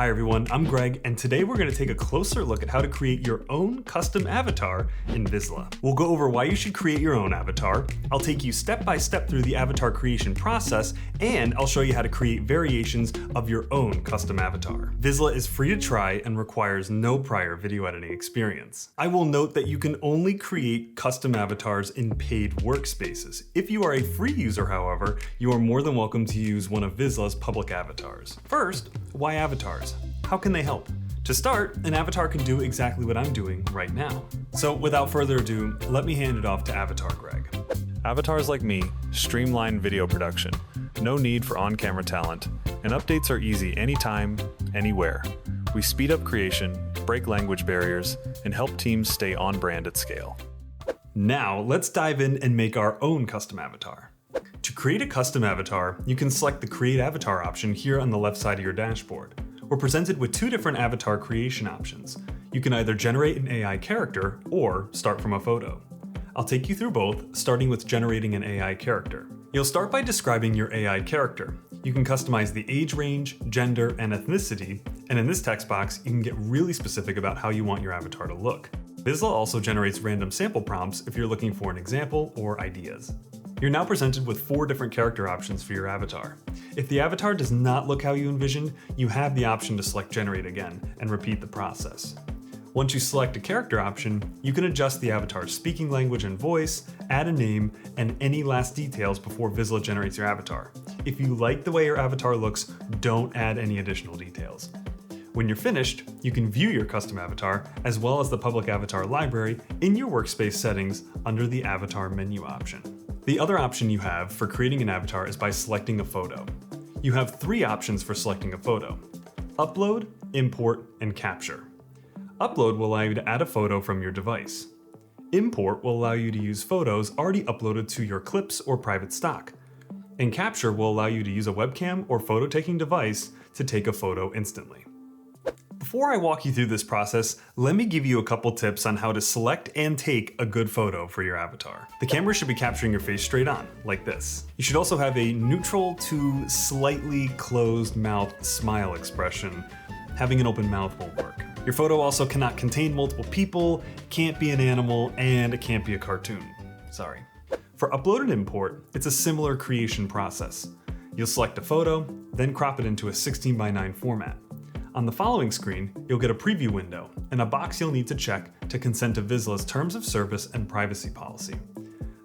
Hi everyone, I'm Greg, and today we're going to take a closer look at how to create your own custom avatar in Visla. We'll go over why you should create your own avatar, I'll take you step by step through the avatar creation process, and I'll show you how to create variations of your own custom avatar. Visla is free to try and requires no prior video editing experience. I will note that you can only create custom avatars in paid workspaces. If you are a free user, however, you are more than welcome to use one of Visla's public avatars. First, why avatars? How can they help? To start, an avatar can do exactly what I'm doing right now. So without further ado, let me hand it off to Avatar Greg. Avatars like me streamline video production. No need for on-camera talent, and updates are easy anytime, anywhere. We speed up creation, break language barriers, and help teams stay on brand at scale. Now, let's dive in and make our own custom avatar. To create a custom avatar, you can select the Create Avatar option here on the left side of your dashboard. We're presented with two different avatar creation options. You can either generate an AI character or start from a photo. I'll take you through both, starting with generating an AI character. You'll start by describing your AI character. You can customize the age range, gender, and ethnicity, and in this text box, you can get really specific about how you want your avatar to look. Visla also generates random sample prompts if you're looking for an example or ideas. You're now presented with 4 different character options for your avatar. If the avatar does not look how you envisioned, you have the option to select Generate Again and repeat the process. Once you select a character option, you can adjust the avatar's speaking language and voice, add a name, and any last details before Visla generates your avatar. If you like the way your avatar looks, don't add any additional details. When you're finished, you can view your custom avatar, as well as the public avatar library, in your workspace settings under the Avatar menu option. The other option you have for creating an avatar is by selecting a photo. You have 3 options for selecting a photo: upload, import, and capture. Upload will allow you to add a photo from your device. Import will allow you to use photos already uploaded to your clips or private stock. And capture will allow you to use a webcam or photo-taking device to take a photo instantly. Before I walk you through this process, let me give you a couple tips on how to select and take a good photo for your avatar. The camera should be capturing your face straight on, like this. You should also have a neutral to slightly closed mouth smile expression. Having an open mouth won't work. Your photo also cannot contain multiple people, can't be an animal, and it can't be a cartoon. Sorry. For upload and import, it's a similar creation process. You'll select a photo, then crop it into a 16:9 format. On the following screen, you'll get a preview window and a box you'll need to check to consent to Visla's terms of service and privacy policy.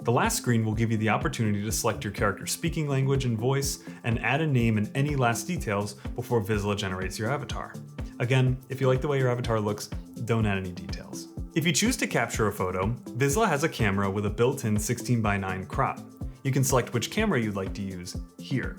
The last screen will give you the opportunity to select your character's speaking language and voice and add a name and any last details before Visla generates your avatar. Again, if you like the way your avatar looks, don't add any details. If you choose to capture a photo, Visla has a camera with a built-in 16:9 crop. You can select which camera you'd like to use here.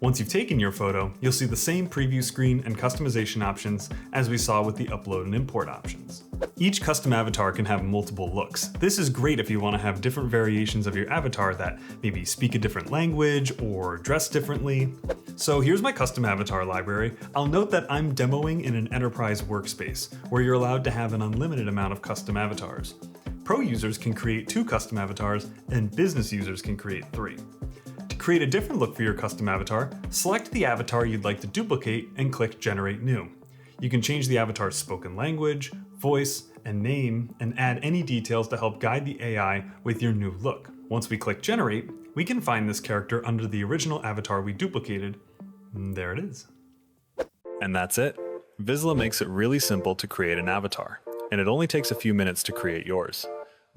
Once you've taken your photo, you'll see the same preview screen and customization options as we saw with the upload and import options. Each custom avatar can have multiple looks. This is great if you want to have different variations of your avatar that maybe speak a different language or dress differently. So here's my custom avatar library. I'll note that I'm demoing in an enterprise workspace where you're allowed to have an unlimited amount of custom avatars. Pro users can create 2 custom avatars and business users can create 3. To create a different look for your custom avatar, select the avatar you'd like to duplicate and click Generate New. You can change the avatar's spoken language, voice, and name, and add any details to help guide the AI with your new look. Once we click Generate, we can find this character under the original avatar we duplicated. There it is. And that's it. Visla makes it really simple to create an avatar, and it only takes a few minutes to create yours.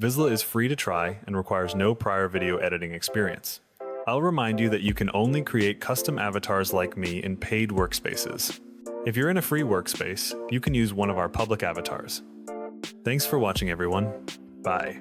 Visla is free to try and requires no prior video editing experience. I'll remind you that you can only create custom avatars like me in paid workspaces. If you're in a free workspace, you can use one of our public avatars. Thanks for watching, everyone. Bye.